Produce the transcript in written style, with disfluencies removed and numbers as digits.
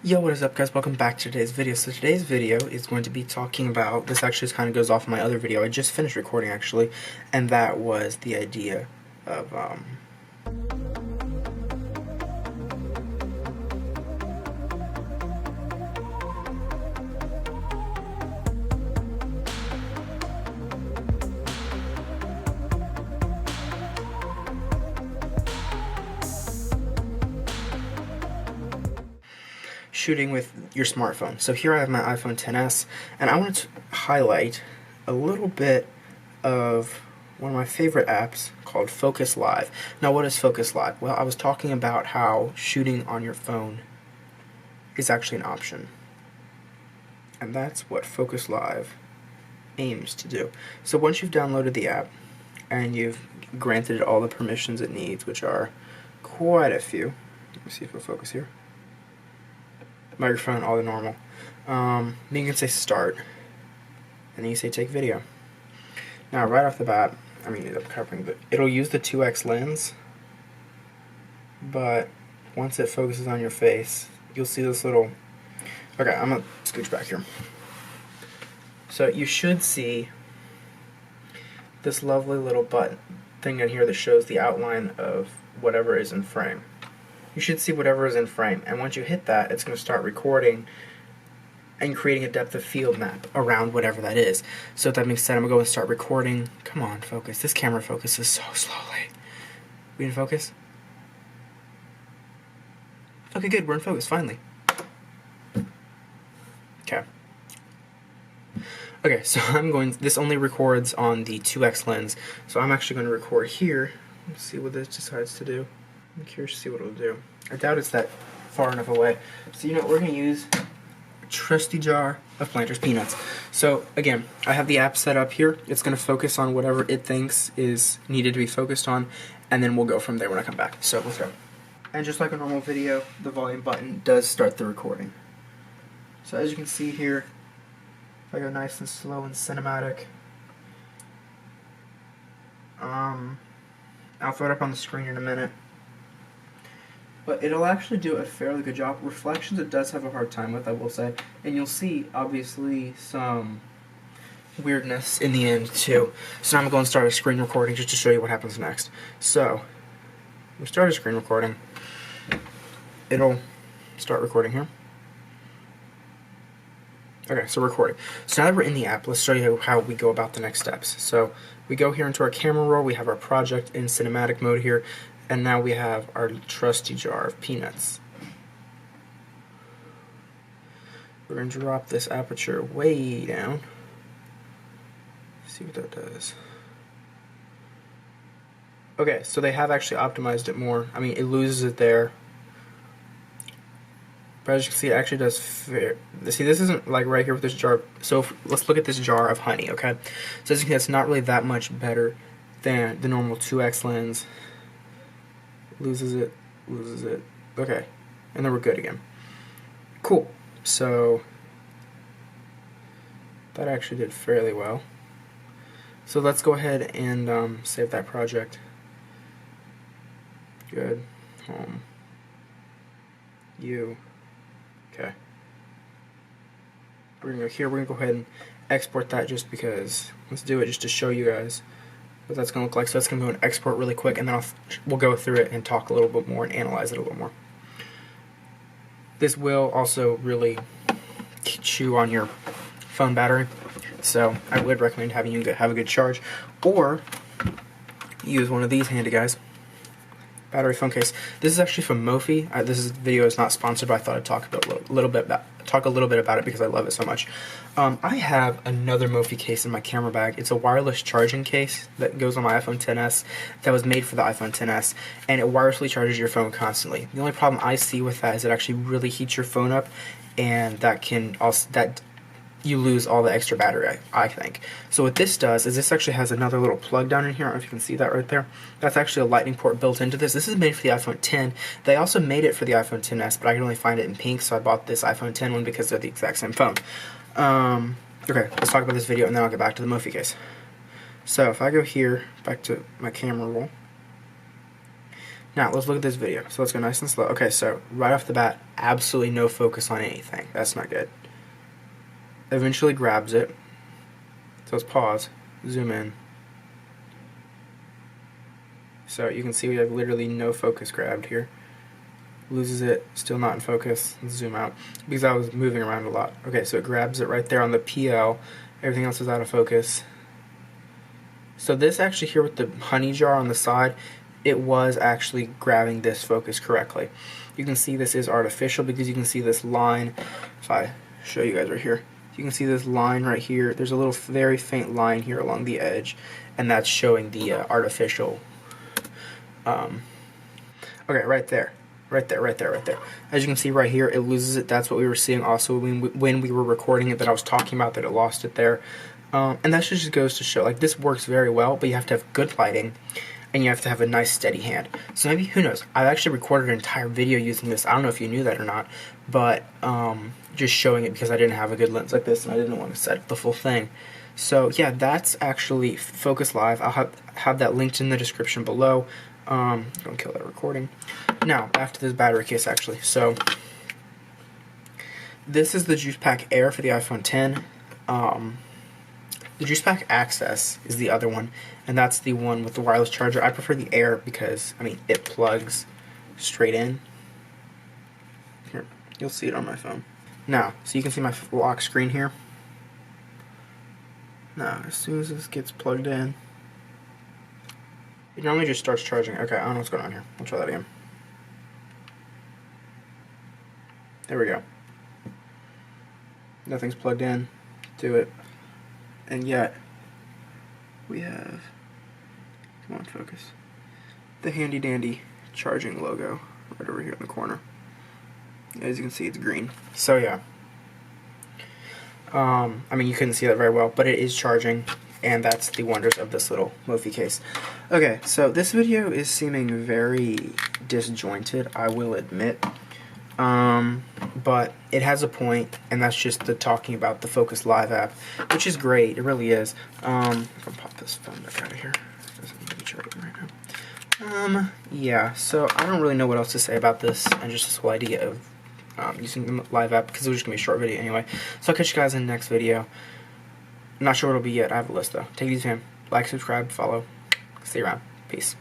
Yo, what is up guys? Welcome back to today's video. So today's video is going to be talking about, this actually kind of goes off my other video I just finished recording actually, and that was the idea of shooting with your smartphone. So here I have my iPhone XS, and I want to highlight a little bit of one of my favorite apps called Focus Live. Now what is Focus Live? Well, I was talking about how shooting on your phone is actually an option. And that's what Focus Live aims to do. So once you've downloaded the app and you've granted it all the permissions it needs, which are quite a few. Let me see if it'll focus here. Microphone, all the normal. Then you can say start, and then you say take video. Now right off the bat, I mean I'm covering, but it'll use the 2x lens, but once it focuses on your face, you'll see this little, okay, I'm gonna scooch back here. So you should see this lovely little button thing in here that shows the outline of whatever is in frame. You should see whatever is in frame, and once you hit that, it's going to start recording and creating a depth of field map around whatever that is. So with that being said, I'm going to go and start recording. Come on, focus. This camera focuses so slowly. We in focus? Okay, good. We're in focus, finally. Okay. Okay, so this only records on the 2x lens, so I'm actually going to record here. Let's see what this decides to do. I'm curious to see what it'll do. I doubt it's that far enough away. So you know what, we're going to use a trusty jar of Planters peanuts. So again, I have the app set up here. It's going to focus on whatever it thinks is needed to be focused on, and then we'll go from there when I come back. So let's go. And just like a normal video, the volume button does start the recording. So as you can see here, if I go nice and slow and cinematic, I'll throw it up on the screen in a minute. But it'll actually do a fairly good job. Reflections it does have a hard time with, I will say. And you'll see, obviously, some weirdness in the end, too. So now I'm going to start a screen recording just to show you what happens next. So, we start a screen recording. It'll start recording here. Okay, so recording. So now that we're in the app, let's show you how we go about the next steps. So, we go here into our camera roll. We have our project in cinematic mode here. And now we have our trusty jar of peanuts. We're going to drop this aperture way down. See what that does. Okay, so they have actually optimized it more. I mean, it loses it there. But as you can see, it actually does fair. See, this isn't like right here with this jar. So let's look at this jar of honey, okay? So as you can see, it's not really that much better than the normal 2x lens. Loses it, loses it. Okay, and then we're good again. Cool. So that actually did fairly well. So let's go ahead and save that project. Good. Home. You. Okay. We're gonna go here. We're gonna go ahead and export that just because. Let's do it just to show you guys what that's going to look like. So that's going to go and export really quick, and then we'll go through it and talk a little bit more and analyze it a little more. This will also really chew on your phone battery, so I would recommend having you have a good charge, or use one of these handy guys. Battery phone case. This is actually from Mophie. This video is not sponsored, but I thought I'd talk a little bit about it because I love it so much. I have another Mophie case in my camera bag. It's a wireless charging case that goes on my iPhone XS that was made for the iPhone XS, and it wirelessly charges your phone constantly. The only problem I see with that is it actually really heats your phone up, and you lose all the extra battery, I think. So what this does is this actually has another little plug down in here. I don't know if you can see that right there. That's actually a lightning port built into this. This is made for the iPhone X. They also made it for the iPhone XS, but I can only find it in pink, so I bought this iPhone X one because they're the exact same phone. Okay, let's talk about this video, and then I'll get back to the Mophie case. So if I go here, back to my camera roll, Now, let's look at this video. So let's go nice and slow. Okay, so right off the bat, absolutely no focus on anything. That's not good. Eventually grabs it. So let's pause, zoom in. So you can see we have literally no focus grabbed here. Loses it, still not in focus. Let's zoom out because I was moving around a lot. Okay, so it grabs it right there on the PL. Everything else is out of focus. So this actually here with the honey jar on the side, it was actually grabbing this focus correctly. You can see this is artificial because you can see this line. If I show you guys right here, you can see this line right here. There's a little very faint line here along the edge, and that's showing the artificial. Okay, right there. Right there. As you can see right here, it loses it. That's what we were seeing also when we were recording it, that I was talking about, that it lost it there. And that just goes to show, like, this works very well, but you have to have good lighting, and you have to have a nice steady hand. So maybe, who knows, I've actually recorded an entire video using this. I don't know if you knew that or not, but just showing it because I didn't have a good lens like this, and I didn't want to set up the full thing. So yeah, that's actually Focus Live. I'll have that linked in the description below. Don't kill that recording. Now, back to this battery case, actually. So, this is the JuicePak Air for the iPhone X. The JuicePak Access is the other one, and that's the one with the wireless charger. I prefer the Air because, I mean, it plugs straight in. Here, you'll see it on my phone. Now, so you can see my lock screen here. Now, as soon as this gets plugged in, it normally just starts charging. Okay, I don't know what's going on here. I'll try that again. There we go. Nothing's plugged in. Do it. And yet, we have, come on, focus, the handy dandy charging logo right over here in the corner. As you can see, it's green. So yeah. I mean, you couldn't see that very well, but it is charging. And that's the wonders of this little Mophie case. Okay, so this video is seeming very disjointed, I will admit. But it has a point, and that's just the talking about the Focus Live app, which is great. It really is. I'm gonna pop this phone back out of here. It doesn't need to be charging right now. Yeah, so I don't really know what else to say about this, and just this whole idea of using the Live app, because it was just gonna be a short video anyway. So I'll catch you guys in the next video. I'm not sure what it'll be yet. I have a list though. Take it easy, fam. Like, subscribe, follow. See you around. Peace.